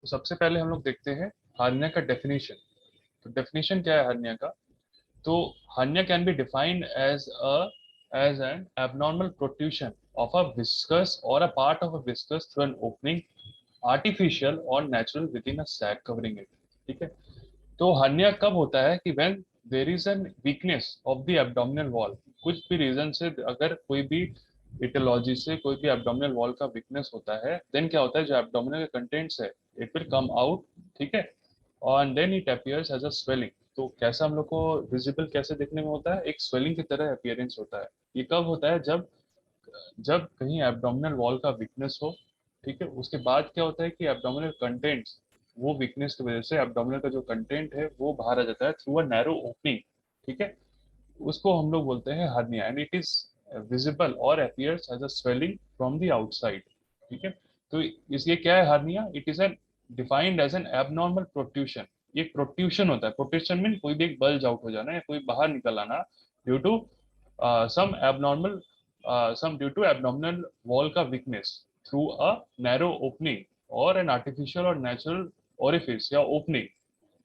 तो सबसे पहले हम लोग देखते हैं हार्निया का डेफिनेशन। तो डेफिनेशन क्या है हार्निया का? तो hernia can be defined as an abnormal protrusion of a viscous or a part of a viscous through an opening, artificial or natural within a sac covering it। ठीक है। तो hernia कब होता है कि when there is an weakness of the abdominal wall। कुछ भी reason से अगर कोई भी इटियोलॉजी से कोई भी एब्डोमिनल वॉल का वीकनेस होता है, देन क्या होता है, जो एब्डोमिनल कंटेंट्स है इट विल कम आउट। ठीक है। और then it appears as a swelling. तो कैसा हम लोग को विजिबल कैसे देखने में होता है, एक स्वेलिंग की तरह अपीयरेंस होता है। ये कब होता है? जब जब कहीं एब्डोमिनल वॉल का वीकनेस हो। ठीक है। उसके बाद क्या होता है कि एब्डोमिनल कंटेंट्स, वो वीकनेस की वजह से एब्डोमिनल का जो कंटेंट है वो बाहर आ जाता है थ्रू अ नैरो ओपनिंग। ठीक है। उसको हम लोग बोलते हैं hernia and it is visible और appears as a swelling from the outside. ठीक है। तो इसलिए क्या है hernia? It is an defined as an abnormal protrusion. ये प्रोट्रूशन होता है। प्रोट्रूशन मीन कोई भी एक बल्ज आउट हो जाना या कोई बाहर निकल आना due to some abnormal some due to abdominal wall का weakness through a narrow opening or an artificial or natural orifice या opening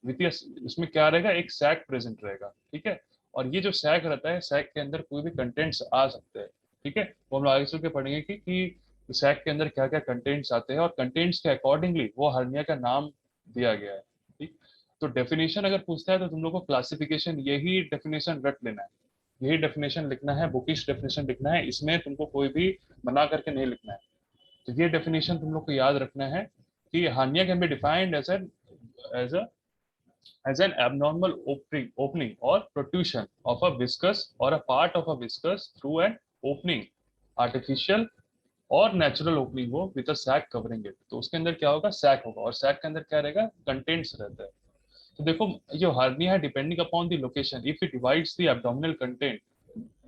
with इसमें क्या रहेगा, एक सैक प्रेजेंट रहेगा। ठीक है। और ये जो सैक रहता है, सैक के अंदर कोई भी कंटेंट्स आ सकते हैं। ठीक है। वो हम लोग आगे चल के पढ़ेंगे कि सैक के अंदर क्या क्या कंटेंट्स आते हैं और कंटेंट्स के अकॉर्डिंगली वो हर्निया का नाम दिया गया है। ठीक। तो डेफिनेशन अगर पूछता है तो तुम लोग को क्लासिफिकेशन यही डेफिनेशन रट लेना है, यही डेफिनेशन लिखना है, बुकिश डेफिनेशन लिखना है, इसमें तुमको कोई भी मना करके नहीं लिखना है। तो ये डेफिनेशन तुम लोग को याद रखना है कि hernia can be defined as a as an abnormal opening or protrusion of a viscous or a part of a viscous through an opening, artificial और नेचुरल ओपनिंग हो with a sac covering it. तो उसके अंदर क्या होगा, sac होगा, और sac के अंदर क्या रहेगा, कंटेंट्स रहता है। तो देखो, जो हार्निया है depending upon the location, if it divides the abdominal content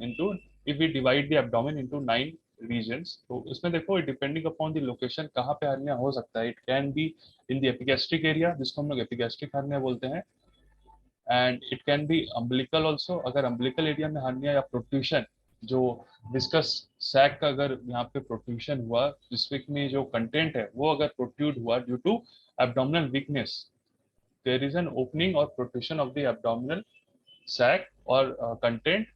into, if we divide the abdomen into 9 regions, तो इसमें देखो डिपेंडिंग अपॉन द लोकेशन कहाँ पे हार्निया हो सकता है। It can be in the epigastric area, जिसको हम लोग एपिगैस्ट्रिक हार्निया बोलते हैं, and it can B umbilical also. अगर अम्बिलिकल एरिया में हार्निया या प्रोट्रूशन, जो डिस्कस सैक का अगर यहाँ पे प्रोट्रूशन हुआ, जिसमें जो कंटेंट है वो अगर प्रोट्रूड हुआ due to abdominal weakness, there is an opening और protrusion of the abdominal sac और कंटेंट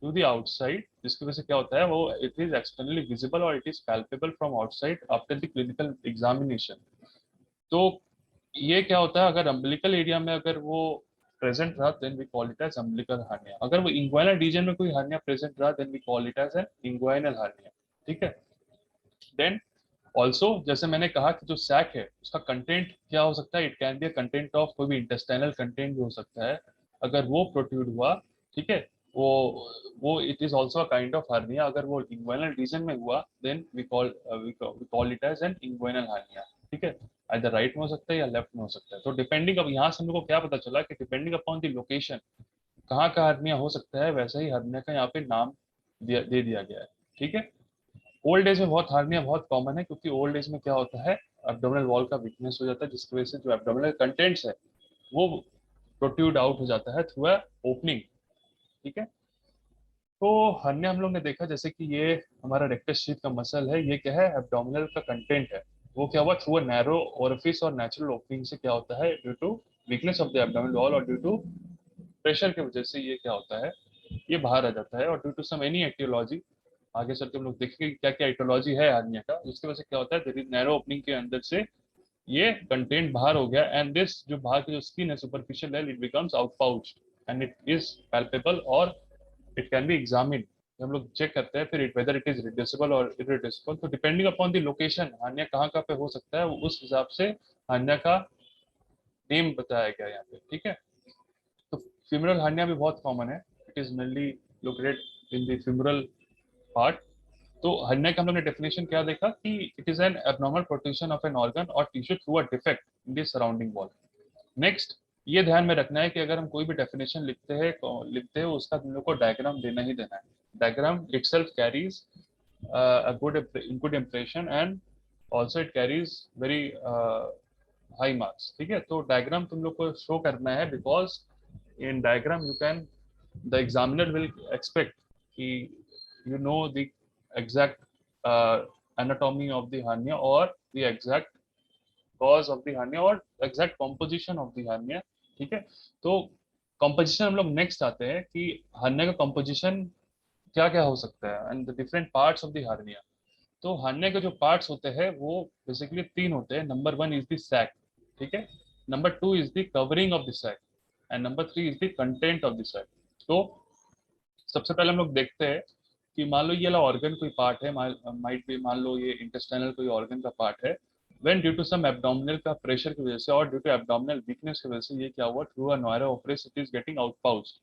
टू द आउटसाइड, जिसकी वजह से क्या होता है, वो इट इज एक्सटर्नली विजिबल और it is palpable from outside after the clinical examination. तो ये क्या होता है, अगर अम्बिलिकल एरिया में अगर वो प्रेजेंट रहा then we call it as umbilical hernia. अगर वो इंग्वाइनल रीजन में कोई हार्निया प्रेजेंट रहा then we call it as an inguinal hernia. ठीक है। देन ऑल्सो जैसे मैंने कहा कि जो सैक है उसका कंटेंट क्या हो सकता है, it can be a content of कोई भी इंटेस्टाइनल कंटेंट भी हो सकता है। अगर वो प्रोट्रूड हुआ, ठीक है, वो वो it is also a kind of hernia. अगर वो इंग्वाइनल रीजन में हुआ then we call it as an inguinal hernia. ठीक है। आइदर राइट में हो सकता है या लेफ्ट में हो सकता है। तो डिपेंडिंग, अब यहाँ से हम लोग को क्या पता चला कि डिपेंडिंग अपॉन द लोकेशन कहाँ का हार्निया हो सकता है, वैसा ही हार्निया का यहाँ पे नाम दे दिया गया है। ठीक है। ओल्ड एज में बहुत हार्निया बहुत कॉमन है, क्योंकि ओल्ड एज में क्या होता है, एब्डोमिनल वॉल का वीकनेस हो जाता है, जिसकी वजह से जो एब्डोमिनल कंटेंट्स है वो प्रोट्रूड आउट हो जाता है थ्रू अ ओपनिंग। ठीक है। तो हार्निया हम लोग ने देखा जैसे कि ये हमारा रेक्टस शीथ का मसल है, ये क्या है, एब्डोमिनल का कंटेंट है, वो क्या हुआ थ्रू अ नैरो ओरिफिस और नेचुरल ओपनिंग से क्या होता है, due to weakness of the abdominal wall और ड्यू टू प्रेशर की वजह से ये क्या होता है, ये बाहर आ जाता है। और due to some any etiology, आगे चल के हम लोग देखेंगे क्या क्या एटियोलॉजी है हार्निया का, जिसकी वजह से क्या होता है, नैरो ओपनिंग के अंदर से ये कंटेंट बाहर हो गया एंड दिस जो बाहर की जो स्किन है सुपरफिशियल है, it becomes out pouch and it is palpable और इट कैन बी एग्जामिन। हम लोग चेक करते हैं फिर it whether it is reducible और इरिड्यूसिबल। तो depending upon the location hernia कहाँ कहाँ पे हो सकता है, उस हिसाब से हार्निया का नेम बताया गया है यहाँ पे। ठीक है। तो फ्यूमरल हार्निया भी बहुत कॉमन है, it is mainly located in the femoral part. तो हर्निया का हम लोग ने डेफिनेशन क्या देखा कि it is an abnormal protection of an organ और tissue through a defect in the surrounding wall. Next, ये ध्यान में रखना है कि अगर हम कोई भी डेफिनेशन लिखते हैं उसका हम लोग को डायग्राम देना ही देना है। Diagram itself carries a good impression and also it carries very high marks. ठीक है। तो डायग्राम तुम लोग को शो करना है, because in diagram you can, the examiner will expect कि you know the exact anatomy of the hernia or the exact cause of the hernia और exact composition of the hernia. ठीक है, तो कॉम्पोजिशन हम लोग next आते हैं कि हार्निया का कॉम्पोजिशन क्या क्या हो सकता है and the different parts of the hernia. तो हार्निया के जो पार्ट्स होते हैं वो बेसिकली तीन होते हैं। Number one is the sac, ठीक है, number two is the covering of the sac and number three is the content of the sac. तो सबसे पहले हम लोग देखते हैं कि मान लो ये वाला ऑर्गन कोई पार्ट है, माइट भी मान लो ये इंटेस्टाइनल कोई ऑर्गन का पार्ट है। When due to some abdominal का प्रेशर की वजह से और ड्यू टू एब्डोमिनल वीकनेस की वजह से ये क्या हुआ, थ्रू अ नोयरा ओपरेस इट इज गेटिंग आउटपाउच्ड।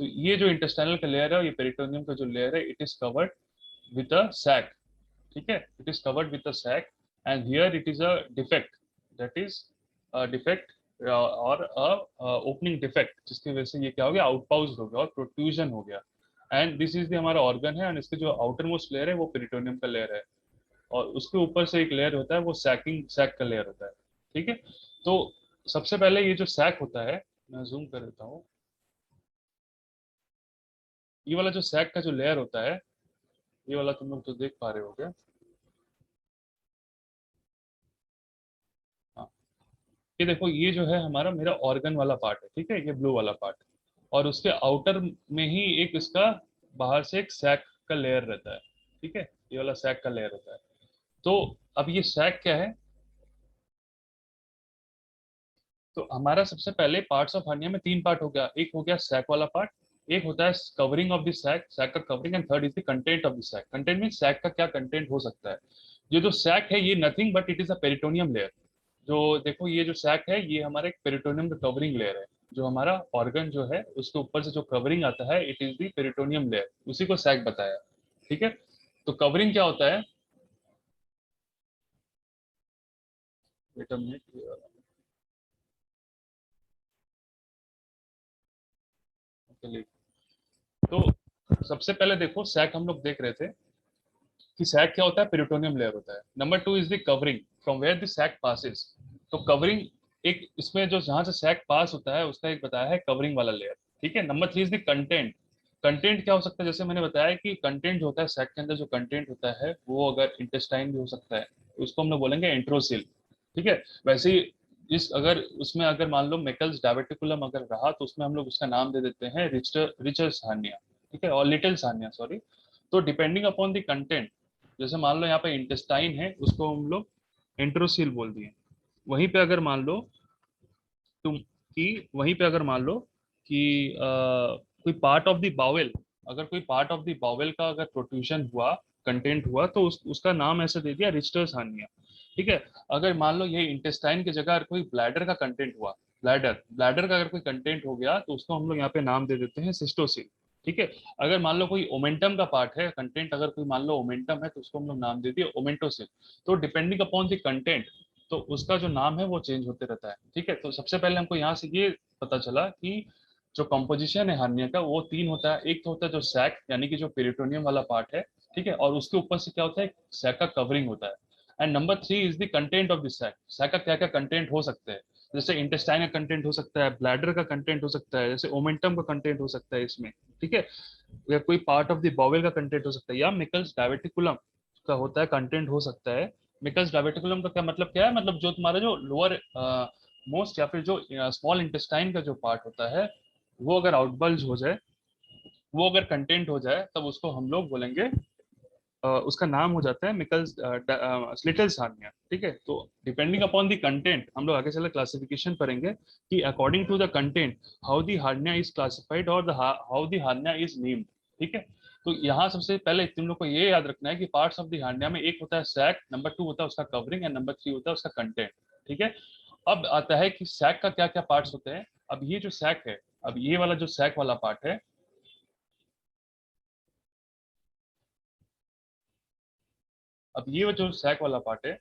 तो ये जो इंटेस्टाइनल का लेयर है, ये पेरिटोनियम का जो लेयर है, it is covered with a sac. ठीक है, it is covered with a sac and here it is a defect, that is a defect और ओपनिंग डिफेक्ट, जिसकी वजह से ये क्या हो गया, आउटपाउच हो गया और प्रोट्रूजन हो गया। एंड दिस इज द हमारा ऑर्गन है एंड इसके जो आउटर मोस्ट लेयर है वो पेरिटोनियम का लेयर है और उसके ऊपर से एक लेयर होता है वो सैक का लेयर होता है। ठीक है, तो सबसे पहले ये जो सैक होता है, मैं जूम कर देता हूँ, ये वाला जो सैक का जो लेयर होता है, ये वाला तुम लोग तो देख पा रहे होगे। हाँ, ये देखो, ये जो है हमारा मेरा ऑर्गन वाला पार्ट है, ठीक है, ये ब्लू वाला पार्ट। और उसके आउटर में ही एक इसका बाहर से एक सैक का लेयर रहता है। ठीक है, ये वाला सैक का लेयर होता है। तो अब ये सैक क्या है, तो हमारा सबसे पहले पार्ट्स ऑफ हर्निया में तीन पार्ट हो गया। एक हो गया सैक वाला पार्ट, एक होता है covering of the sac, sac का covering, and third is the content of the sac. Content mean sac का क्या कंटेंट हो सकता है। ये जो सैक है ये nothing but it is a peritoneum layer. जो देखो ये जो सैक है ये हमारा एक पेरिटोनियम का कवरिंग लेयर है। जो हमारा ऑर्गन जो है उसके ऊपर से जो कवरिंग आता है it is the peritoneum layer, उसी को सैक बताया। ठीक है, तो कवरिंग क्या होता है, वेट अ मिनट, चलिए। तो सबसे पहले देखो सैक हम लोग देख रहे थे कि सैक क्या होता है, पेरिटोनियम लेयर होता है। Number two is the covering from where the sac passes. तो कवरिंग एक इसमें जो जहां से सैक पास होता है उसका एक बताया है कवरिंग वाला लेयर। ठीक है, number three is the content. Content क्या हो सकता है, जैसे मैंने बताया कि कंटेंट जो होता है सैक के अंदर, जो कंटेंट होता है वो अगर इंटेस्टाइन भी हो सकता है, तो उसको हम लोग बोलेंगे एंट्रोसिल। ठीक है, वैसे ही इस अगर उसमें अगर मान लो मेकल्स डायवर्टिकुलम अगर रहा तो उसमें हम लोग उसका नाम दे देते हैं रिचर सानिया। ठीक है, और लिटिल सानिया, सॉरी। तो डिपेंडिंग अपॉन द कंटेंट, जैसे मान लो यहाँ पे इंटेस्टाइन है, उसको हम लोग एंट्रोसील बोल दिए। वहीं पे अगर मान लो तुम कि वहीं पे अगर मान लो कि कोई पार्ट ऑफ द बाउल, अगर कोई पार्ट ऑफ द बाउल का अगर प्रोट्रूशन हुआ, कंटेंट हुआ, तो उसका नाम ऐसे दे दिया रिस्टर्स हार्निया। ठीक है, अगर मान लो ये इंटेस्टाइन की जगह अगर कोई ब्लैडर का कंटेंट हुआ, ब्लैडर ब्लैडर का अगर कोई कंटेंट हो गया तो उसको हम लोग यहाँ पे नाम दे देते हैं सिस्टोसिल। ठीक है, अगर मान लो कोई ओमेंटम का पार्ट है कंटेंट, अगर कोई मान लो ओमेंटम है तो उसको हम लोग नाम दे दिए ओमेंटोसिल। तो डिपेंडिंग अपॉन द कंटेंट, तो उसका जो नाम है वो चेंज होते रहता है। ठीक है, तो सबसे पहले हमको यहाँ से ये पता चला कि जो कंपोजिशन है हार्निया का वो तीन होता है। एक तो होता है जो सैक यानी कि जो पेरिटोनियम वाला पार्ट है, ठीक है, और उसके ऊपर से क्या होता है, सैक का कवरिंग होता है। And number three is the content of the sac, sac का क्या क्या कंटेंट हो सकते हैं, जैसे इंटेस्टाइन का कंटेंट हो सकता है, ब्लैडर का कंटेंट हो सकता है, जैसे ओमेंटम का कंटेंट हो सकता है इसमें। ठीक है, या कोई पार्ट ऑफ द बॉवेल का कंटेंट हो सकता है, या मिकल्स डायवर्टिकुलम का होता है कंटेंट हो सकता है। मिकल्स डायवर्टिकुलम का क्या मतलब, क्या है मतलब जो तुम्हारा जो लोअर मोस्ट या फिर जो स्मॉल इंटेस्टाइन का जो पार्ट होता है वो अगर आउटबल्ज हो जाए, वो अगर कंटेंट हो जाए, तब उसको हम लोग बोलेंगे उसका नाम हो जाता है मिकल्स लिटिल हार्निया। ठीक है, तो डिपेंडिंग अपॉन द कंटेंट हम लोग आगे चले क्लासिफिकेशन करेंगे कि according to the content how the hernia is classified और how the hernia is named. ठीक है, तो यहाँ सबसे पहले तुम लोग को ये याद रखना है कि पार्ट्स ऑफ द हार्निया में एक होता है सैक, नंबर टू होता है उसका कवरिंग एंड नंबर थ्री होता है उसका कंटेंट। ठीक है, अब आता है कि सैक का क्या क्या पार्ट्स होते हैं। अब ये जो सैक है, अब ये वाला जो सैक वाला पार्ट है, अब ये जो सैक वाला पार्ट है,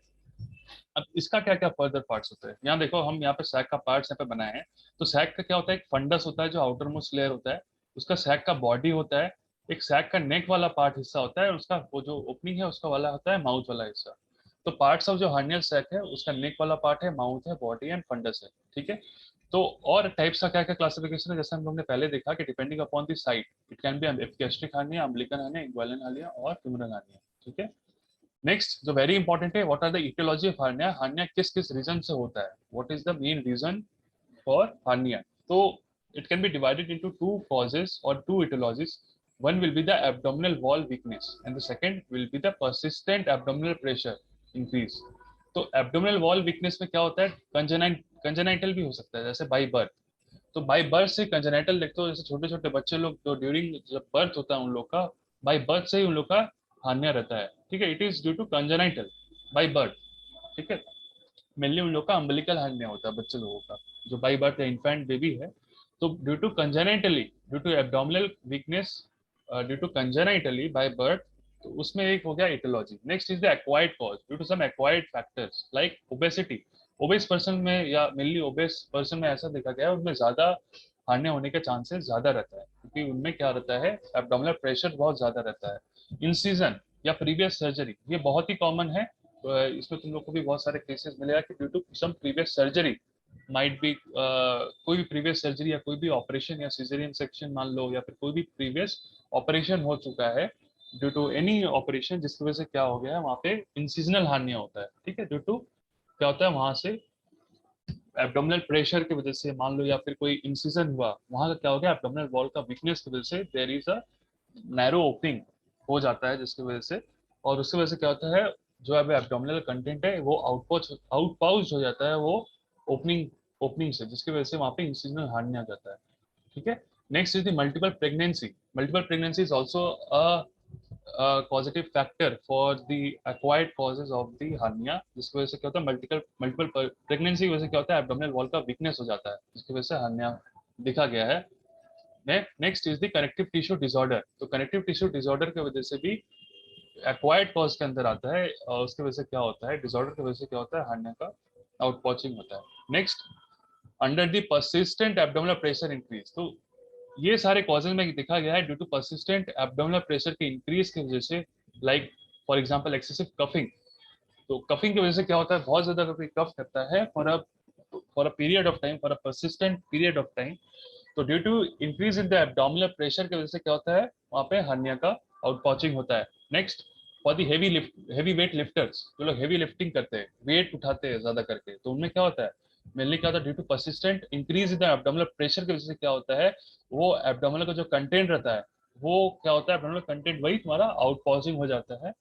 अब इसका क्या क्या फर्दर पार्ट्स होते हैं, यहाँ देखो हम यहाँ पे सैक का पार्ट्स यहाँ पे बनाए हैं। तो सैक का क्या होता है, एक फंडस होता है जो आउटर मोस्ट लेयर होता है, उसका सैक का बॉडी होता है, एक सैक का नेक वाला पार्ट हिस्सा होता है, और उसका वो जो ओपनिंग है उसका वाला होता है माउथ वाला हिस्सा। तो पार्ट्स ऑफ जो हार्नियल सैक है उसका नेक वाला पार्ट है, माउथ है, बॉडी एंड फंडस है। ठीक है, तो और टाइप्स का क्या क्या क्लासिफिकेशन है, जैसे हम लोग ने पहले देखा कि depending upon the site it can be epigastric hernia, umbilical hernia, equivalent hernia और फ्यूमरल हार्निया। ठीक है, नेक्स्ट जो वेरी इंपॉर्टेंट है, what are the etiology of hernia, hernia किस किस रीजन से होता है, what is the main reason for hernia. तो it can be divided into two causes or two etiologies. One will be the abdominal wall weakness and the second will be the persistent abdominal pressure increase. तो abdominal wall weakness में क्या होता है, congenital भी हो सकता है, जैसे बाई बर्थ। तो बाई बर्थ से कंजेनाइटल देखते हो, जैसे छोटे छोटे बच्चे लोग जो ड्यूरिंग जब बर्थ होता है उन लोग का, बाई बर्थ से ही उन लोग का हार्निया रहता है, ठीक है। It is due to congenital by birth, ठीक है। मेनली उन लोग का अम्बिलिकल हार्निया होता है बच्चे लोगों का, जो बाई बर्थ इन्फेंट बेबी है। तो due to congenitally, due to abdominal weakness, due to congenitally by birth, तो उसमें एक हो गया aetiology. Next is the acquired cause, due to some acquired factors like obesity. Obese person में या mainly OBCs person में ऐसा देखा गया है, उनमें ज्यादा हार्निया होने के चांसेस ज्यादा रहता है, क्योंकि उनमें क्या रहता है, एब्डोमिनल प्रेशर बहुत ज्यादा रहता है। इंसिजन या प्रीवियस सर्जरी, ये बहुत ही कॉमन है। इसमें तुम लोग को भी बहुत सारे केसेस मिलेगा कि due to some previous surgery might be, कोई भी प्रीवियस सर्जरी या कोई भी ऑपरेशन या सिजेरियन सेक्शन मान लो, या फिर कोई भी प्रीवियस ऑपरेशन हो चुका है, ड्यू टू एनी ऑपरेशन जिसकी वजह से क्या हो गया है, वहाँ पे इंसिजनल हार्निया होता है, ठीक है। ड्यू टू क्या होता है, वहां से एब्डोमिनल प्रेशर की वजह से मान लो, या फिर कोई इंसिजन हुआ, वहां का क्या हो गया, एब्डोमिनल वॉल का वीकनेस की वजह से there is a narrow opening हो जाता है, जिसकी वजह से, और उसकी वजह से क्या होता है, जो अब एब्डोमिनल कंटेंट है वो आउटपाउच हो जाता है, वो ओपनिंग ओपनिंग से, जिसकी वजह से वहां पे इंसिजनल हार्निया आ जाता है, ठीक है। Next is the multiple pregnancy. Multiple pregnancy is also a causative factor for the acquired causes of the hernia, जिसकी वजह से क्या होता है, मल्टीपल प्रेगनेंसी की वजह से क्या होता है, एब्डोमिनल वॉल का वीकनेस हो जाता है, जिसकी वजह से hernia देखा गया है। Next is the connective tissue disorder. तो कनेक्टिव टिश्यू डिसऑर्डर की वजह से भी एक्वायर्ड कॉज के अंदर आता है, और उसकी वजह से क्या होता है, डिसऑर्डर की वजह से क्या होता है, hernia का आउटपॉचिंग होता है। Next, under the persistent abdominal pressure increase. तो ये सारे कॉजेज में देखा गया है due to persistent abdominal pressure के इंक्रीज की वजह से, like for example excessive coughing. तो कफिंग की वजह से क्या होता है, बहुत ज्यादा कोई कफ करता है for a period of time, for a persistent period of time, तो due to increase in the abdominal pressure की वजह से क्या होता है, वहाँ पे हर्निया का आउटपॉचिंग होता है। Next, for the heavy weight lifters, जो लोग हेवी लिफ्टिंग करते हैं, वेट उठाते हैं ज्यादा करके, तो उनमें क्या होता है, मेनली क्या होता है, due to persistent increase in the abdominal pressure की वजह से क्या होता है, वो एब्डोमिनल का जो कंटेंट रहता है, वो क्या होता है, एब्डोमिनल कंटेंट वही तुम्हारा आउटपॉचिंग हो जाता है,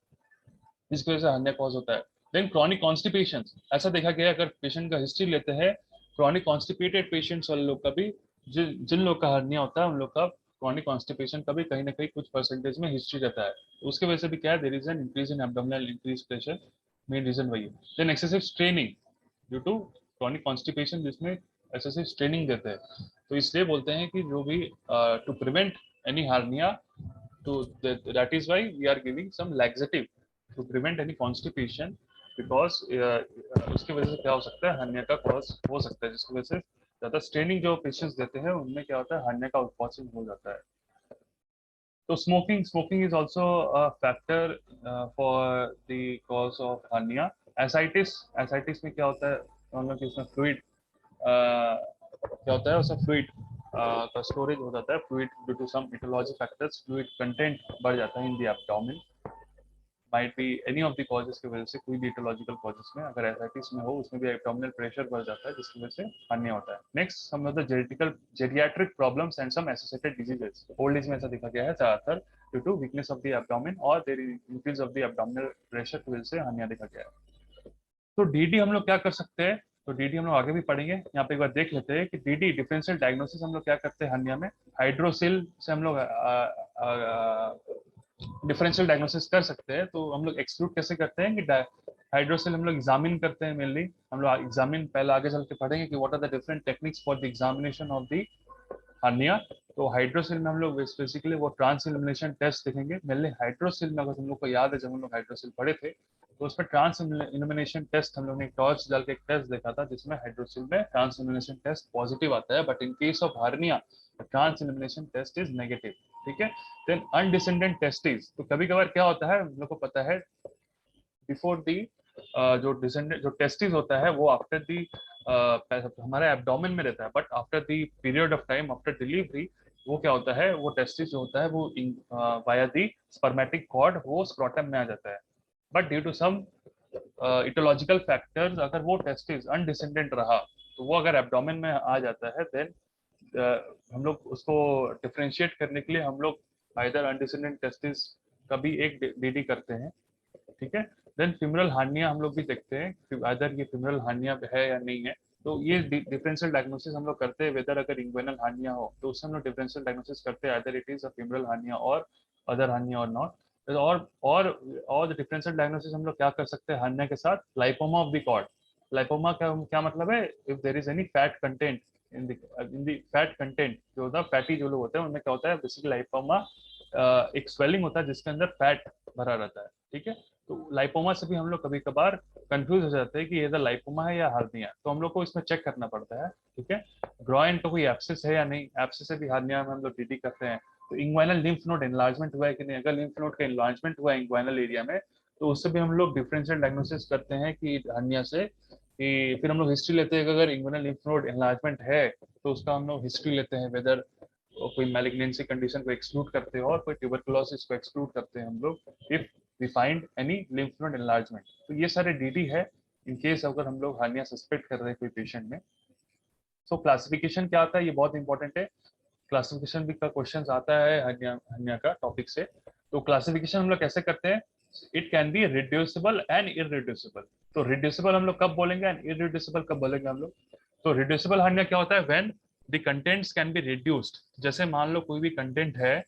जिसकी वजह से हर्निया कॉज होता है। देन क्रॉनिक कॉन्स्टिपेशन, ऐसा देखा गया है, अगर पेशेंट का हिस्ट्री लेते हैं, क्रॉनिक कॉन्स्टिपेटेड पेशेंट्स वाले लोग का भी, जिन लोग का हर्निया होता है, उन लोग का क्रॉनिक कॉन्स्टिपेशन का भी कहीं ना कहीं कुछ परसेंटेज में हिस्ट्री रहता है, तो उसकी वजह से भी क्या है, there is an increase in abdominal increase pressure, main reason वही है। Then excessive straining due to chronic constipation, जिसमें एक्सेसिव स्ट्रेनिंग देते हैं, तो इसलिए बोलते हैं कि जो भी टू प्रिवेंट एनी हार्निया, तो that is why we are giving some laxative to prevent any constipation, because उसकी वजह से क्या हो सकता है, हर्निया का कॉज हो सकता है, जिसकी वजह से ज्यादा स्ट्रेनिंग जो पेशेंट्स देते हैं उनमें क्या होता है, हर्निया का आउटपॉचिंग हो जाता है। तो smoking is also factor for the cause of hernia. Ascites में क्या होता है, हम लोग इसमें फ्लूइड क्या होता है, उसमें फ्लूइड का स्टोरेज हो जाता है, fluid due to some etiology factors, fluid content बढ़ जाता है in the abdomen, might be any of the causes की वजह से, कोई भी इटियोलॉजिकल कॉजेस में, अगर एसाइटिस में हो उसमें भी एब्डोमिनल प्रेशर बढ़ जाता है, जिसकी वजह से हर्निया होता है। नेक्स्ट हम लोग geriatric problems and some associated diseases. Old age में ऐसा देखा गया है ज्यादातर due to weakness of the abdomen और their increase of the abdominal pressure की वजह से हर्निया देखा गया है। तो डीडी हम लोग क्या कर सकते हैं, तो डीडी हम लोग आगे भी पढ़ेंगे, यहाँ पे एक बार देख लेते हैं कि डीडी डिफरेंशियल डायग्नोसिस हम लोग क्या करते हैं हर्निया में। हाइड्रोसिल से हम लोग डिफरेंशियल डायग्नोसिस कर सकते हैं। तो हम लोग एक्सक्लूड कैसे करते हैं कि हाइड्रोसिल हम लोग एग्जामिन करते हैं, मेनली हम लोग एग्जामिन पहले आगे चल के पढ़ेंगे कि what are the different techniques for the examination of the hernia. तो हाइड्रोसिल में हम लोग बेसिकली वो ट्रांस इल्यूमिनेशन टेस्ट देखेंगे। मेनली हाइड्रोसिल में अगर हम लोग को याद है, जब हम लोग हाइड्रोसिल पढ़े थे, तो उसमें ट्रांस इल्यूमिनेशन टेस्ट हम लोग ने टॉर्च डाल के एक टेस्ट देखा था, जिसमें हाइड्रोसिल में ट्रांस इल्यूमिनेशन टेस्ट पॉजिटिव आता है, but in case of hernia transillumination test is negative, ठीक है। देन अनडिसेंडेंट टेस्टिस, तो कभी कभार क्या होता है, हम लोग को पता है, बिफोर दी जो डिसेंडेंट जो टेस्टिस होता है वो आफ्टर दी हमारे एब्डोमेन में रहता है, but after the period of time after delivery वो क्या होता है, वो टेस्टिस जो होता है वो वाया दी स्पर्मेटिक कॉर्ड वो स्क्रोटम में आ जाता है, but due to some etiological factors अगर वो टेस्टिस अनडिसेंडेंट रहा, तो वो अगर एब्डोमेन में आ जाता है, देन हम लोग उसको डिफरेंशिएट करने के लिए हम लोग आइदर अनडिसेंडेंट टेस्टिस का भी एक डीडी करते हैं, ठीक है। देन फिमरल हार्निया हम लोग भी देखते हैं, अदर ये फिमरल हार्निया है या नहीं है। तो ये डिफरेंशियल डायग्नोसिस हम लोग करते हैं, वेदर अगर इंग्वेनल हार्निया हो तो उससे हम लोग डिफरेंशियल डायग्नोसिस करते हैं, other it is a femoral hernia और अदर हार्निया और नॉट। और डिफरेंशियल डायग्नोसिस हम लोग क्या कर सकते हैं हार्निया के साथ, lipoma of the cord. Lipoma का क्या मतलब है, if there is any fat content in the fat content, जो होता है फैटी जो लोग होते हैं उनमें क्या होता है, बेसिकली लाइपोमा एक स्वेलिंग होता है जिसके अंदर फैट भरा रहता है, ठीक है। तो लाइपोमा से भी हम लोग कभी कभार कंफ्यूज हो जाते हैं कि ये लाइपोमा है या हार्निया, तो हम लोग को इसमें चेक करना पड़ता है, ठीक है। ग्रॉइन का कोई एब्सिस है या नहीं, एब्सिस से भी हार्निया में हम लोग डीडी करते हैं। तो इंग्वाइनल लिम्फ नोड एनलार्जमेंट हुआ है कि नहीं, अगर लिम्फ नोड का एनलार्जमेंट हुआ है इंग्वाइनल एरिया में, तो उससे भी हम लोग डिफरेंशियल डायग्नोसिस करते हैं कि हार्निया से। कि फिर हम लोग हिस्ट्री लेते हैं कि अगर इंग्वाइनल लिम्फ नोड एनलार्जमेंट है तो उसका हम लोग हिस्ट्री लेते हैं, वेदर कोई मैलिग्नेंसी कंडीशन को एक्सक्लूड करते हैं और कोई ट्यूबरकुलोसिस को एक्सक्लूड करते हैं हम लोग, if we find any lymph node enlargement. तो ये सारे डीडी है इन केस अगर हम लोग हार्निया सस्पेक्ट कर रहे हैं कोई पेशेंट में। तो क्लासिफिकेशन क्या आता है, ये बहुत इंपॉर्टेंट है। क्लासिफिकेशन भी का क्वेश्चन आता है हर्निया हर्निया का टॉपिक से। तो क्लासिफिकेशन हम लोग कैसे करते हैं, it can B reducible and irreducible. तो रिड्यूसिबल हम लोग कब बोलेंगे एंड इरिड्यूसिबल कब बोलेंगे हम लोग। तो रिड्यूसिबल हर्निया क्या होता है, when the contents can be reduced. जैसे मान लो कोई भी कंटेंट है,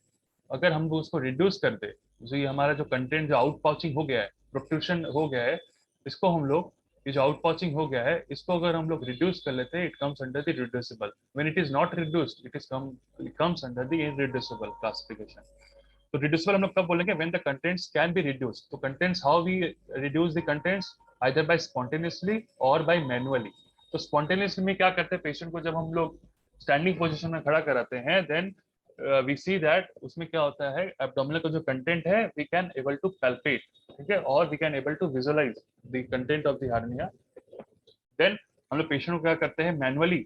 अगर हम उसको रिड्यूस कर दे, जो ये हमारा जो कंटेंट जो आउट पाउचिंग हो गया है, प्रोट्रूशन हो गया है, इसको हम लोग, ये जो आउट पाउचिंग हो गया है इसको अगर हम लोग रिड्यूस कर लेते हैं, it comes under the reducible. When it is not reduced it comes under the irreducible classification. तो रिड्यूसिबल हम लोग कब बोलेंगे, when the contents can be reduced. तो contents, how we reduce the contents, either by spontaneously और by manually. तो spontaneously में क्या करते हैं, पेशेंट को जब हम लोग स्टैंडिंग पोजीशन में खड़ा कराते हैं, देन वी सी दैट उसमें क्या होता है, एब्डोमिनल का जो कंटेंट है we can able to palpate, ठीक है, और we can able to visualise the content of the hernia. Then हम लोग पेशेंट को क्या करते हैं मैनुअली,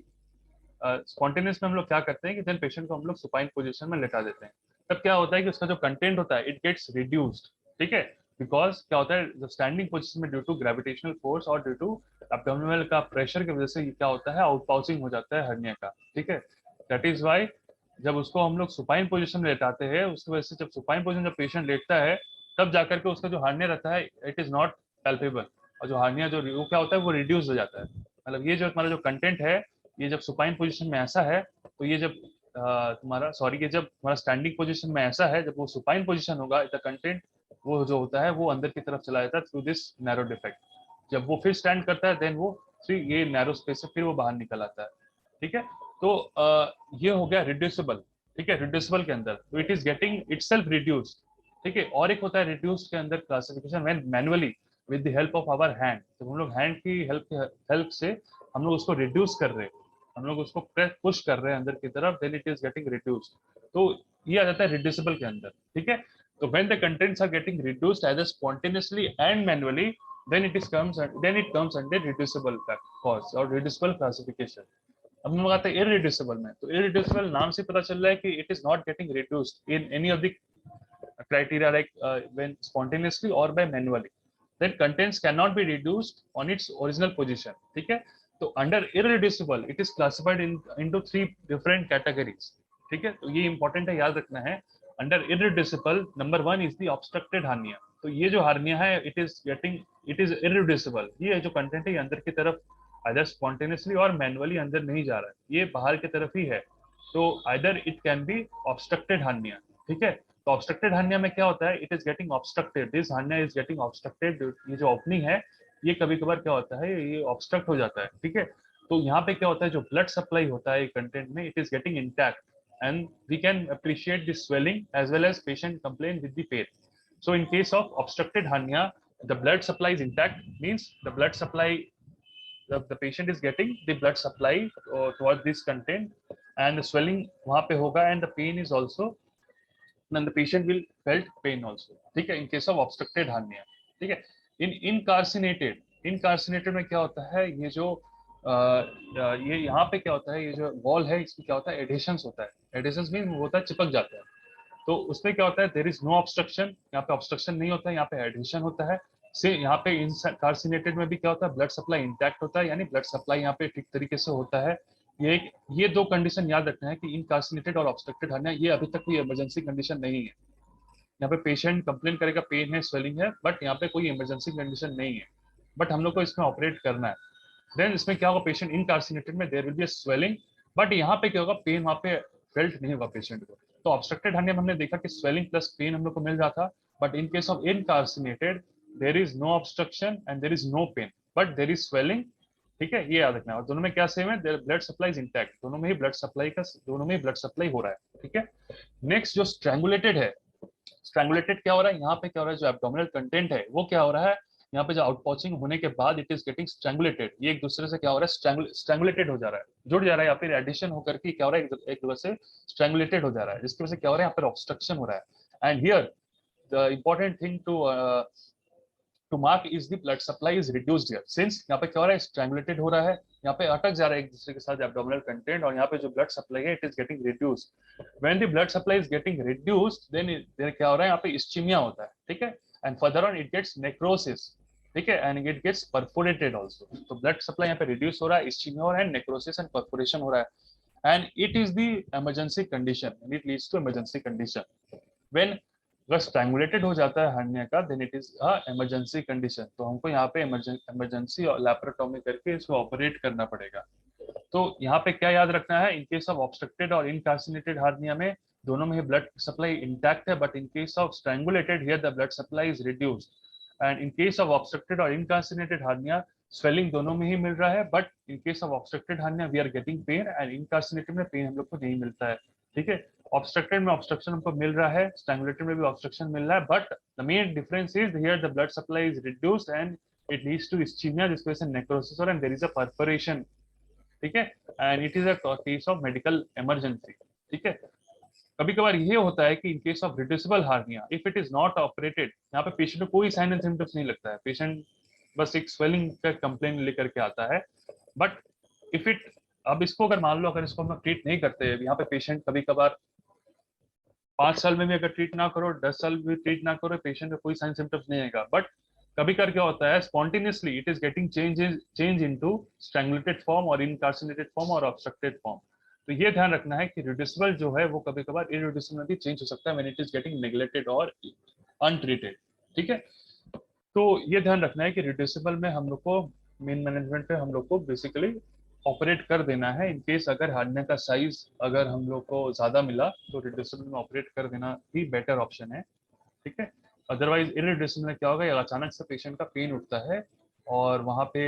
स्पॉन्टेनियस में हम लोग क्या करते हैं कि देन पेशेंट को हम लोग सुपाइन पोजीशन में लेटा देते हैं। तब क्या होता है कि उसका जो कंटेंट होता है इट गेट्स रिड्यूस्ड, ठीक है। बिकॉज क्या होता है, स्टैंडिंग पोजीशन में ड्यू टू ग्रेविटेशनल फोर्स और ड्यू टू एब्डोमिनल का प्रेशर की वजह से ये क्या होता है, आउट पाउचिंग हो जाता है हर्निया का, ठीक है। दैट इज वाई जब उसको हम लोग सुपाइन पोजीशन में लेटाते हैं, उसकी वजह से जब सुपाइन पोजीशन जब पेशेंट लेटता है, तब जाकर के उसका जो हार्निया रहता है इट इज नॉट पैल्पेबल, और जो हार्निया जो वो क्या होता है वो रिड्यूस हो जाता है। मतलब ये जो हमारा जो कंटेंट है, ये जब सुपाइन पोजीशन में ऐसा है, तो ये जब तुम्हारा सॉरी ये जब हमारा स्टैंडिंग पोजीशन में ऐसा है, जब वो सुपाइन पोजीशन होगा द कंटेंट वो जो होता है वो अंदर की तरफ चला जाता है थ्रू दिस नैरो डिफेक्ट। जब वो फिर स्टैंड करता है देन वो फिर ये नैरो स्पेस से फिर वो बाहर निकल आता है, ठीक है। तो ये हो गया रिड्यूसिबल, ठीक है। रिड्यूसिबल के अंदर तो it is getting itself reduced, ठीक है। और एक होता है रिड्यूस्ड के अंदर classification when manually with the help of our hand, तो हम लोग हैंड की हेल्प से हम लोग उसको रिड्यूस कर रहे हैं, हम लोग उसको प्रेस पुश कर रहे हैं अंदर की तरफ, then it is getting reduced. तो ये आ जाता है रिड्यूसिबल के अंदर, ठीक है। तो when the contents are getting reduced either spontaneously and manually, then it comes under reducible cause और reducible classification। अब हम लोग आते हैं irreducible में। तो irreducible नाम से पता चल रहा है कि it is not getting reduced in any of the criteria like when spontaneously or by manually, then contents cannot be reduced on its original position, ठीक है। तो under irreducible it is classified into three different categories, ठीक है। तो ये important है, याद रखना है। Under irreducible number 1 is the obstructed hernia. तो ये जो हार्निया है इट इज irreducible, ये जो कंटेंट है ये अंदर की तरफ आइदर स्पॉन्टेनियसली और मैनुअली अंदर नहीं जा रहा है, ये बाहर की तरफ ही है। तो either it can B obstructed hernia, ठीक है। तो ऑब्स्ट्रक्टेड हार्निया में क्या होता है, it is getting obstructed, this hernia is getting obstructed. ये जो ओपनिंग है ये कभी कभार क्या होता है ये ऑब्स्ट्रक्ट हो जाता है, ठीक है। तो यहाँ पे क्या होता है, जो ब्लड सप्लाई होता है कंटेंट में it is getting intact and we can appreciate the swelling as well as patient complain with the pain. So in case of obstructed hernia, the blood supply is intact, means the blood supply, the patient is getting the blood supply towards this content and the swelling वहाँ पे होगा and the pain is also, and the patient will felt pain also, ठीक है, in case of obstructed hernia, ठीक है। in incarcinated में क्या होता है, ये जो ये यहाँ पे क्या होता है, ये जो वॉल है इसमें क्या होता है एडिशंस होता है, एडिशंस मीन होता है चिपक जाता है। तो उसमें क्या होता है, देयर इज नो ऑब्स्ट्रक्शन, यहाँ पे ऑब्स्ट्रक्शन नहीं होता है, यहाँ पे एडिशन होता है। से यहाँ पे इनकार्सिनेटेड में भी क्या होता है, ब्लड सप्लाई इंटैक्ट होता है, यानी ब्लड सप्लाई यहाँ पे ठीक तरीके से होता है। ये दो कंडीशन याद रखना है कि इनकार्सिनेटेड और ऑब्स्ट्रक्टेड हर्निया ये अभी तक कोई इमरजेंसी कंडीशन नहीं है। यहाँ पे पेशेंट कंप्लेन करेगा पेन है, स्वेलिंग है, बट यहाँ पे कोई इमरजेंसी कंडीशन नहीं है, बट हम लोग को इसमें ऑपरेट करना है। देन इसमें क्या होगा, पेशेंट इनकार्सिनेटेड में there will be swelling, but यहाँ पे क्या होगा, पेन वहाँ पे फेल्ट नहीं होगा पेशेंट को। तो ऑब्स्ट्रक्टेड हर्निया में हमने देखा कि स्वेलिंग प्लस पेन हम लोग को मिल रहा था, but in case of incarcerated there is no obstruction and there is no pain, but there is swelling. ठीक है, ये याद रखना है। और दोनों में क्या सेम है, ब्लड सप्लाई इज इंटैक्ट, दोनों में ही ब्लड सप्लाई हो रहा है। ठीक है, नेक्स्ट जो स्ट्रैंगुलेटेड है, स्ट्रैंगुलेटेड क्या हो रहा है, यहाँ पे क्या हो रहा है, जो एब्डोमिनल कंटेंट है वो क्या हो रहा है, यहाँ पे जो आउटपॉचिंग होने के बाद इट इज गेटिंग स्ट्रैंगुलेटेड, ये एक दूसरे से क्या हो रहा है, स्ट्रैंगुलेटेड हो जा रहा है, जुड़ जा रहा है, या फिर एडिशन होकर के क्या हो रहा है, एक दूसरे से स्ट्रैंगुलेटेड हो जा रहा है, जिसकी वजह से क्या हो रहा है, यहाँ पर ऑब्स्ट्रक्शन हो रहा है। And here the important thing to mark is the blood supply is reduced here, since यहाँ पे क्या हो रहा है, स्ट्रैंगुलेटेड हो रहा है, यहाँ पे अटक जा रहा है एक दूसरे के साथ एब्डोमिनल कंटेंट, और यहाँ पे जो ब्लड सप्लाई है it is getting reduced. When the blood supply is getting reduced then there क्या हो रहा है, यहाँ पे इस्चीमिया होता है। ठीक है, and further on it gets necrosis. ठीक है, and it gets perforated also. तो ब्लड सप्लाई यहाँ पे रिड्यूस हो रहा है, इस्चीमिया हो रहा है, नेक्रोसिस एंड परफोरेशन हो रहा है, and it is the emergency condition, and it leads to emergency condition. When अगर स्ट्रैंगुलेटेड हो जाता है हर्निया का, then it is a emergency condition, तो हमको यहाँ पे इमरजेंसी और लैप्रोटोमी करके इसको ऑपरेट करना पड़ेगा। तो यहाँ पे क्या याद रखना है, इन केस ऑफ ऑब्स्ट्रक्टेड और इनकार्सिनेटेड हार्निया में दोनों में ही ब्लड सप्लाई इंटैक्ट है, but in case of strangulated here the blood supply is reduced, and in case of obstructed और इनकार्सिनेटेड हार्निया स्वेलिंग दोनों में ही मिल रहा है, but in case of obstructed hernia we are getting pain, and incarcerated में pain हम लोग को नहीं मिलता है। ठीक है, ऑब्स्ट्रक्टेड में ऑब्स्ट्रक्शन हमको मिल रहा है, स्ट्रैंगुलेटेड में भी ऑब्स्ट्रक्शन मिल रहा है, but the main difference is here the blood supply is reduced and it leads to ischaemia, जिसकी वजह से नेक्रोसिस और and there is a perforation. ठीक है, and it is a case of medical emergency. ठीक है, कभी कभार ये होता है कि in case of reducible hernia if it is not operated, यहाँ पे पेशेंट को कोई साइन एंड सिम्टम्स नहीं लगता है, पेशेंट बस एक स्वेलिंग का कंप्लेन लेकर के आता है, बट इफ इट, अब इसको अगर मान लो अगर इसको हम ट्रीट नहीं करते, यहाँ पे पेशेंट कभी कभार 5 साल में भी अगर ट्रीट ना करो, 10 साल में भी ट्रीट ना करो, पेशेंट में कोई साइन सिम्टम्स नहीं आएगा, बट कभी कर क्या होता है, spontaneously it is getting change into strangulated form और इनकार्सिनेटेड फॉर्म और ऑब्स्ट्रक्टेड फॉर्म। तो ये ध्यान रखना है कि रिड्यूसिबल जो है वो कभी कभार इरिड्यूसिबल में भी चेंज हो सकता है when it is getting neglected और अनट्रीटेड। ठीक है, तो ये ध्यान रखना है कि रिड्यूसिबल में हम लोग को मेन मैनेजमेंट पे हम लोग को बेसिकली ऑपरेट कर देना है। इन केस अगर हार्निया का साइज अगर हम लोग को ज्यादा मिला तो रिड्यूसिबल में ऑपरेट कर देना ही बेटर ऑप्शन है। ठीक है, अदरवाइज इरिड्यूसिबल में क्या होगा, अचानक से पेशेंट का पेन उठता है और वहाँ पे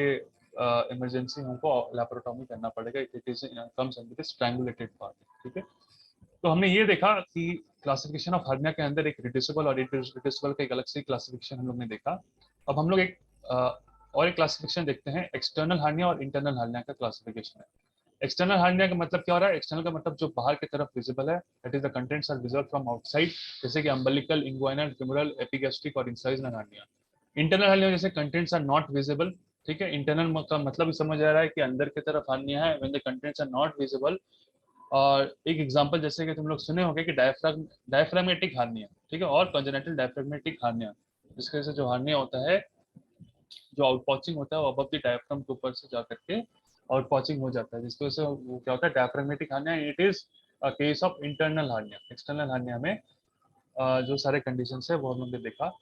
इमरजेंसी हमको लैप्रोटोमी करना पड़ेगा, it is comes under the strangulated part. ठीक है, तो हमने ये देखा कि क्लासिफिकेशन ऑफ हार्निया के अंदर एक रिड्यूसिबल और इरिड्यूसिबल का एक अलग से क्लासिफिकेशन हम लोग ने देखा। अब हम लोग एक और एक क्लासिफिकेशन देखते हैं, एक्सटर्नल हार्निया और इंटरनल हार्निया का क्लासिफिकेशन है। एक्सटर्नल हार्निया का मतलब क्या हो रहा है, एक्सटर्नल का मतलब जो बाहर की तरफ विजिबल है, that is the contents are visible from outside, जैसे कि अम्बिलिकल, इंग्वाइनल, फेमोरल, एपिगैस्ट्रिक और इंसाइजनल हार्निया। इंटरनल हार्निया जैसे कंटेंट्स आर नॉट विजिबल। ठीक है, इंटरनल का मतलब समझ आ रहा है कि अंदर की तरफ हार्निया है, when the contents are not visible. और एक एग्जांपल जैसे कि तुम लोग सुने होंगे कि डायफ्रागमेटिक हार्निया, ठीक है, और कंजेनिटल डायफ्रागमेटिक हार्निया, जिसकी वजह से जो हार्निया होता है, जो आउटपॉचिंग होता है वो अबव द डायफ्राम के ऊपर से जा करके आउटपॉचिंग हो जाता है, जिसकी वजह से वो क्या होता है, diaphragmatic hernia. It is a case of internal hernia. External hernia में जो सारे कंडीशंस है वो हम लोग ने देखा।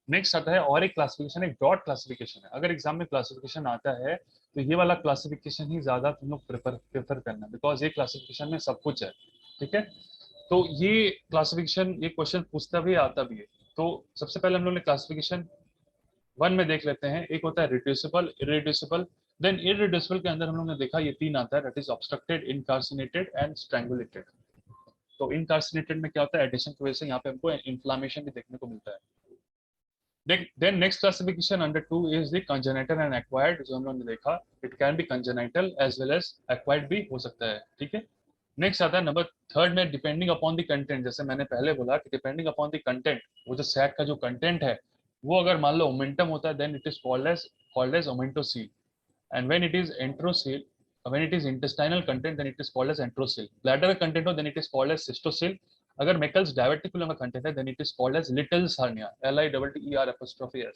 नेक्स्ट आता है और एक क्लासिफिकेशन, एक ब्रॉड क्लासिफिकेशन है। अगर एग्जाम में क्लासिफिकेशन आता है तो ये वाला क्लासिफिकेशन ही ज्यादा तुम लोग प्रेफर करना, बिकॉज ये क्लासिफिकेशन में सब कुछ है। ठीक है, तो ये क्लासिफिकेशन, ये क्वेश्चन पूछता भी आता भी है। तो सबसे पहले हम लोग ने क्लासिफिकेशन 1 में देख लेते हैं। एक होता है रिड्यूसिबल, इरिड्यूसिबल। देन इरिड्यूसिबल के अंदर हम लोग ने देखा ये 3 आता है, that is obstructed, incarcerated and strangulated. तो इनकार्सिनेटेड में क्या होता है, एडिशन की वजह से यहाँ पे हमको इन्फ्लामेशन भी देखने को मिलता है। Then next classification under 2 is the congenital and acquired, जो हम लोगों ने देखा, it can be congenital as well as acquired भी हो सकता है। ठीक है, नेक्स्ट आता है नंबर 3 में डिपेंडिंग अपॉन द कंटेंट। जैसे मैंने पहले बोला कि डिपेंडिंग अपॉन द कंटेंट, वो जो सैक का जो कंटेंट है वो अगर मान लो ओमेंटम होता है, then it is called as omentocele, and when it is enterocele, when it is intestinal content then it is called as enterosil, bladder content हो then it is called as cystocil, अगर Meckel's diverticulum का content है then it is called as Littre's hernia, LITTER',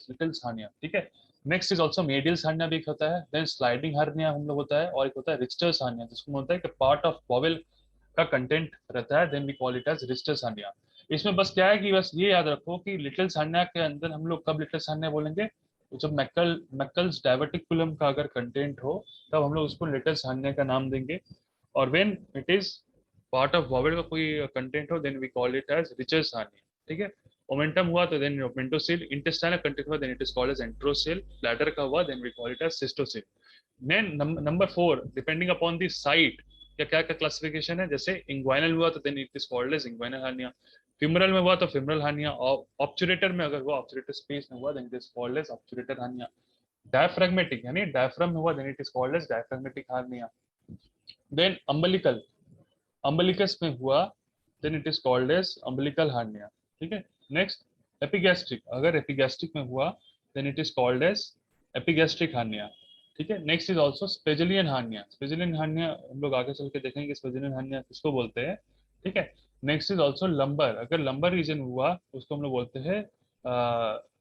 Littre's hernia, ठीक है। Next is also Maydl's hernia भी एक होता है, देन स्लाइडिंग हर्निया हम लोग होता है, और एक होता है रिस्टर्स हर्निया, जिसको होता है कि पार्ट ऑफ बॉवेल का कंटेंट रहता है, then we call it as Richter's hernia. इसमें बस क्या है कि बस ये याद रखो कि लिटिल्स हर्निया के अंदर हम लोग कब लिटिल्स हर्निया बोलेंगे, तो जब मैकल्स डायवर्टिकुलम का अगर कंटेंट हो तब हम लोग उसको लिटिल्स हर्निया का नाम देंगे, और when it is part of bowel का कोई कंटेंट हो then we call it as Richter's hernia, ठीक है। ओमेंटम हुआ तो देन ओमेंटोसिल, इंटेस्टाइनल कंटेंट हुआ then it is called as enterocele, bladder का हुआ then we call it as cystocele. Then number 4, depending upon the site क्या क्या क्या क्लासिफिकेशन है, जैसे इंग्वाइनल हुआ तो then it is called as inguinal hernia, फिमरल में हुआ तो फिमरल हर्निया, और ऑब्चुरेटर में अगर हुआ ऑब्चुरेटर स्पेस में हुआ then it is called as obturator hernia, diaphragmatic यानी डायफ्राम में हुआ then it is called as diaphragmatic hernia, then umbilical, umbilicus में हुआ then it is called as umbilical hernia, ठीक है। नेक्स्ट एपिगैस्ट्रिक, अगर एपिगैस्ट्रिक में हुआ then it is called as epigastric hernia, ठीक है। Next is also Spigelian hernia, Spigelian hernia हम लोग आगे चल के देखेंगे स्पेजिलियन हार्निया किसको बोलते हैं, ठीक है। नेक्स्ट इज ऑल्सो लंबर, अगर लंबर रीजन हुआ तो उसको हम लोग बोलते हैं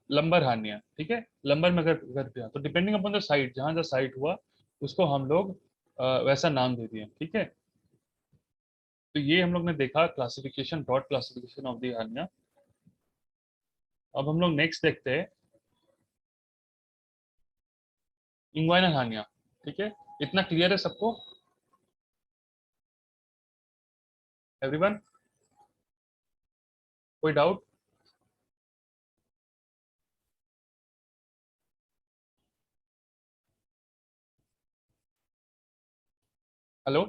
लंबर हार्निया, ठीक है। लंबर में अगर अगर दिया तो डिपेंडिंग अपॉन द साइट, जहाँ जहाँ साइट हुआ उसको हम लोग वैसा नाम दे दिए, ठीक है। तो ये हम लोग ने देखा classification, broad classification of the hernia. अब हम लोग नेक्स्ट देखते हैं इंग्वाइनल हर्निया, ठीक है। इतना क्लियर है सबको, एवरीवन, कोई डाउट? हेलो,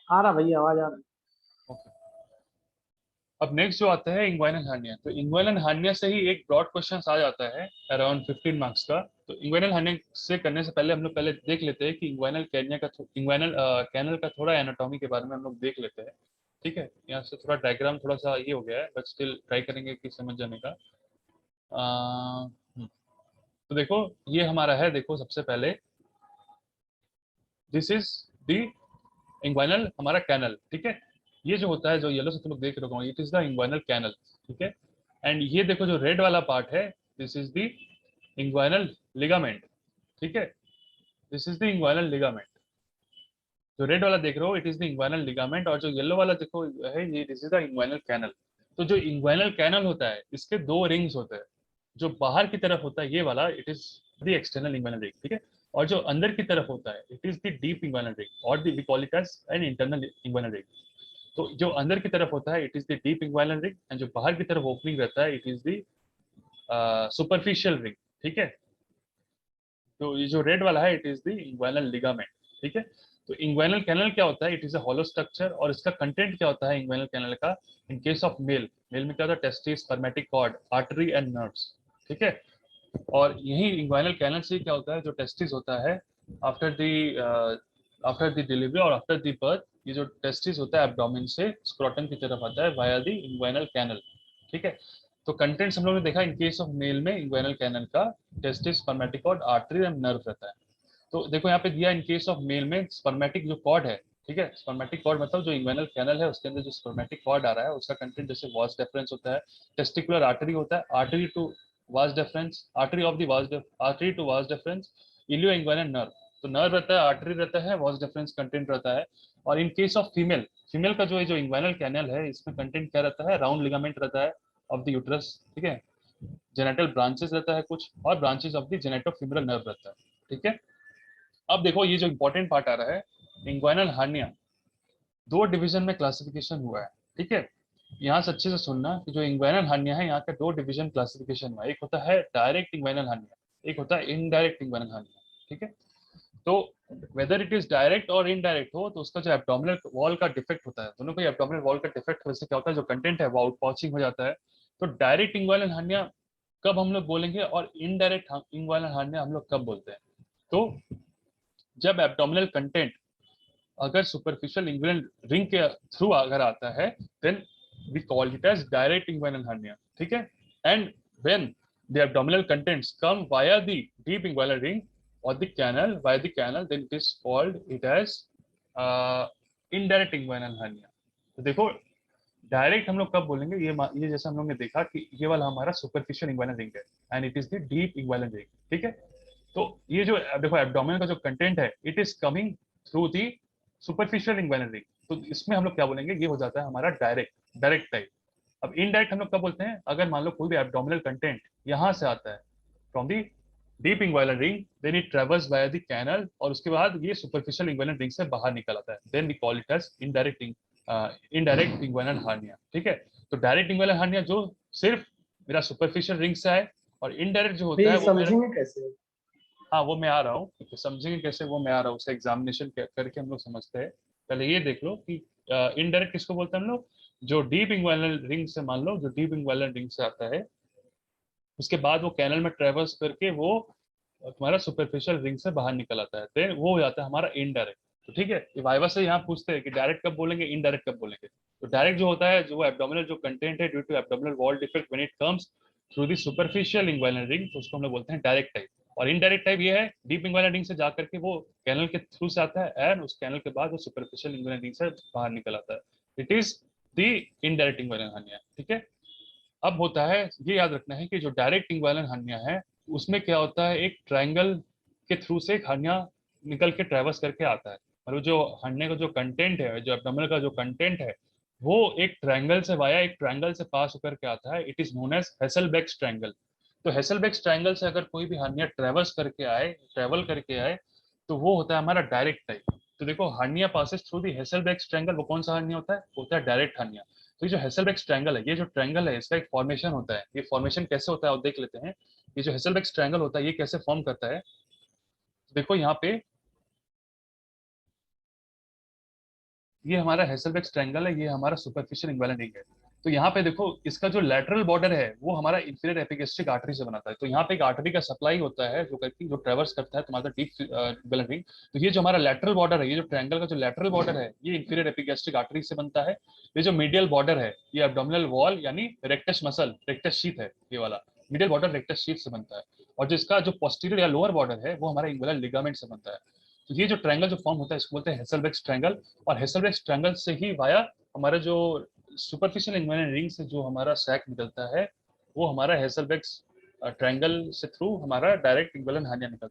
आ रहा भैया, आवाज आ रहा है। ओके। अब नेक्स्ट जो आता है इंग्वाइनल हर्निया, तो इंग्वाइनल हर्निया से ही एक ब्रॉड क्वेश्चन आ जाता है अराउंड 15 मार्क्स का। तो इंग्वाइनल हर्निया से करने से पहले हम लोग पहले देख लेते हैं कि इंग्वाइनल कैनिया का इंग्वाइनल कैनल का थोड़ा एनाटॉमी के बारे में हम लोग देख लेते हैं, ठीक है। यहाँ से थोड़ा डायग्राम थोड़ा सा ये हो गया है बट स्टिल ट्राई करेंगे कि समझ जाने का। तो देखो ये हमारा है, देखो सबसे पहले दिस इज द इंग्वाइनल हमारा कैनल, ठीक है। ये जो होता है जो येलो से तुम लोग देख रहे हो it is the inguinal canal, ठीक है। एंड ये देखो जो रेड वाला पार्ट है this is the inguinal ligament, ठीक है। This is the inguinal ligament, जो रेड वाला देख रहे हो it is the inguinal ligament, और जो येलो वाला देखो है ये this is the inguinal canal. तो जो इंग्वाइनल कैनल होता है इसके दो रिंग्स होते हैं, जो बाहर की तरफ होता है ये वाला it is the external inguinal ring, ठीक है। और जो अंदर की तरफ होता है it is the deep inguinal ring, और we call it as an internal inguinal ring. तो जो अंदर की तरफ होता है it is the deep inguinal ring, and जो बाहर की तरफ ओपनिंग रहता है it is the superficial ring, ठीक है। तो ये जो रेड वाला है it is the inguinal ligament, ठीक है। तो इंग्वाइनल कैनल क्या होता है, it is a hollow structure, और इसका कंटेंट क्या होता है इंग्वाइनल कैनल का, in case of male, male में क्या होता है testis, spermatic cord, artery and nerves, ठीक है। और यही इंग्वाइनल कैनल से क्या होता है जो टेस्टिस होता है after the after the delivery और आफ्टर द बर्थ, ये जो टेस्टिस होता है एब्डोमेन से स्क्रोटम की तरफ आता है वाया द इंग्वाइनल कैनल, ठीक है। तो कंटेंट्स हम लोग ने देखा इन केस ऑफ मेल में इंग्वाइनल कैनल का testis, spermatic cord, artery and nerve रहता है। तो देखो यहाँ पे दिया इन केस ऑफ मेल में स्पर्मेटिक जो कॉर्ड है, ठीक है। स्पर्मेटिक कॉर्ड मतलब जो इंग्वाइनल कैनल है उसके अंदर जो स्पर्मेटिक कॉर्ड आ रहा है उसका कंटेंट जैसे वास डेफरेंस होता है, टेस्टिकुलर आर्टरी होता है, artery to vas deferens, artery of the vas, artery to vas deferens, ilio inguinal nerve, तो नर्व रहता है, आर्टरी रहता है, वास डेफरेंस कंटेंट रहता है। और इन केस ऑफ फीमेल, फीमेल का जो इंग्वाइनल कैनल है इसमें कंटेंट क्या रहता है, राउंड लिगामेंट रहता है ऑफ द यूट्रस, ठीक है। जेनेटल ब्रांचेस रहता है कुछ, और ब्रांचेस ऑफ द जेनेटोफिब्रल नर्व रहता है, ठीक है। अब देखो ये जो इंपॉर्टेंट पार्ट आ रहा है, इंग्वाइनल हार्निया दो डिवीजन में क्लासिफिकेशन हुआ है, ठीक है। यहाँ से अच्छे से सुनना कि जो इंग्वाइनल हार्निया है यहाँ का दो डिवीजन क्लासिफिकेशन हुआ है, एक होता है डायरेक्ट इंग्वाइनल हार्निया, एक होता है इनडायरेक्ट इंग्वाइनल हार्निया, ठीक है। तो वेदर इट इज डायरेक्ट और इनडायरेक्ट हो तो उसका जो एब्डोमिनल वॉल का डिफेक्ट होता है, दोनों को एब्डोमिनल वॉल का डिफेक्ट वैसे क्या होता है जो कंटेंट है वो आउटपाउचिंग हो जाता है। तो डायरेक्ट इंग्वाइनल हार्निया कब हम लोग बोलेंगे और इनडायरेक्ट इंग्वाइनल हार्निया हम लोग कब बोलते हैं, तो जब एब्डोमिनल कंटेंट अगर सुपरफिशियल इंग्वाइनल रिंग के थ्रू अगर आता है then we call it as direct inguinal hernia, ठीक है। And when the abdominal contents come via the deep inguinal ring or the canal, via the canal, then it is called it as indirect inguinal hernia. तो देखो direct हम लोग कब बोलेंगे, ये जैसे हम लोग ने देखा कि ये वाला हमारा सुपरफिशियल इंग्वाइनल रिंग है and it is the deep inguinal ring, ठीक है। तो ये जो देखो एब्डोमेन का जो कंटेंट है it is coming through the superficial inguinal ring, तो इसमें हम लोग क्या बोलेंगे, ये हो जाता है हमारा डायरेक्ट टाइप। अब इनडायरेक्ट हम लोग कब बोलते हैं, अगर मान लो कोई भी एब्डोमिनल कंटेंट यहाँ से आता है from the deep inguinal ring, then it travels via the canal और उसके बाद ये सुपरफिशियल इंग्वाइनल रिंग से बाहर निकल आता है, then we call it as indirect inguinal hernia, ठीक है। तो डायरेक्ट इंग्वाइनल हार्निया जो सिर्फ मेरा सुपरफिशियल रिंग से आए, और इनडायरेक्ट जो होता भैया है ये वो मेरा, समझेंगे कैसे? हाँ वो मैं आ रहा हूँ, तो समझेंगे कैसे वो मैं आ रहा हूँ, उसका एग्जामिनेशन करके हम लोग समझते हैं। पहले ये देख लो कि इनडायरेक्ट किसको बोलते हैं हम लोग, जो डीप इंग्वाइनल रिंग से, मान लो जो डीप इंग्वाइनल रिंग से आता है, उसके बाद वो कैनल में ट्रेवर्स करके वो तुम्हारा सुपरफिशियल रिंग से बाहर निकल आता है, देन वो हो जाता है हमारा इनडायरेक्ट। तो ठीक है, ये वाइवा से यहाँ पूछते हैं कि डायरेक्ट कब बोलेंगे, इनडायरेक्ट कब बोलेंगे। तो डायरेक्ट जो होता है, जो एब्डोमिनल जो कंटेंट है due to abdominal wall defect when it comes through the superficial inguinal ring, तो उसको हम लोग बोलते हैं डायरेक्ट टाइप। और इनडायरेक्ट टाइप ये है, डीप इंग्वाइनल रिंग से जाकर के वो कैनल के थ्रू से आता है एंड उस कैनल के बाद वो सुपरफिशियल इंग्वाइनल रिंग से बाहर निकल आता है, it is the indirect inguinal hernia, ठीक है। अब होता है, ये याद रखना है कि जो डायरेक्ट इंग्वाइनल हर्निया है उसमें क्या होता है, एक ट्रायंगल के थ्रू से एक हर्निया निकल के ट्रेवर्स करके आता है, मतलब जो हर्निया का जो कंटेंट है, जो एब्डोमिनल का जो कंटेंट है, वो एक ट्रायंगल से वाया एक ट्रायंगल से पास होकर के आता है, it is known as Hesselbach's triangle. तो हेसलबेक्स ट्रायंगल से अगर कोई भी हर्निया ट्रेवल करके आए, तो वो होता है हमारा डायरेक्ट टाइप। तो देखो hernia passes through the Hesselbach's triangle, वो कौन सा हर्निया होता है, होता है डायरेक्ट हर्निया। तो ये जो हेसलबेक्स ट्रायंगल है, ये जो ट्रायंगल है इसका एक फॉर्मेशन होता है, ये फॉर्मेशन कैसे होता है और देख लेते हैं। ये जो हेसलबेक्स ट्रायंगल होता है ये कैसे फॉर्म करता है, देखो यहाँ पे ये हमारा हेसलबेक्स ट्रायंगल है, ये हमारा सुपरफिशियल इंग्वाइनल रिंग है। तो यहाँ पे देखो इसका जो लेटरल बॉर्डर है वो हमारा इंफीरियर एपिगेस्ट्रिक आर्टरी से बनाता है, तो यहाँ पे एक आर्टरी का सप्लाई होता है जो करके जो ट्रेवर्स करता है तुम्हारा डीप इंग्वाइनल रिंग। तो ये जो हमारा लेटरल बॉर्डर है, ये जो ट्रायंगल का जो लेटरल बॉर्डर है ये इंफीरियर एपिगेस्ट्रिक आर्टरी से बनता है। ये जो मीडियल बॉर्डर है ये एब्डोमिनल वॉल यानी रेक्टस मसल, रेक्टस शीथ है, ये वाला मीडियल बॉर्डर रेक्टस शीथ से बनता है। और जिसका जो पोस्टीरियर या लोअर बॉर्डर है वो हमारा इंग्वाइनल लिगामेंट से बनता है। तो ये जो ट्रायंगल जो फॉर्म होता है इसको बोलते हैं हेसलबेक्स ट्रायंगल। और हेसलबेक्स ट्रायंगल से ही वाया हमारा जो सुपरफिशियल इंग्वाइनल रिंग से जो हमारा सैक निकलता है, वो हमारा हेसलबेक्स ट्रायंगल से थ्रू हमारा डायरेक्ट इंग्वाइनल हर्निया निकलता है।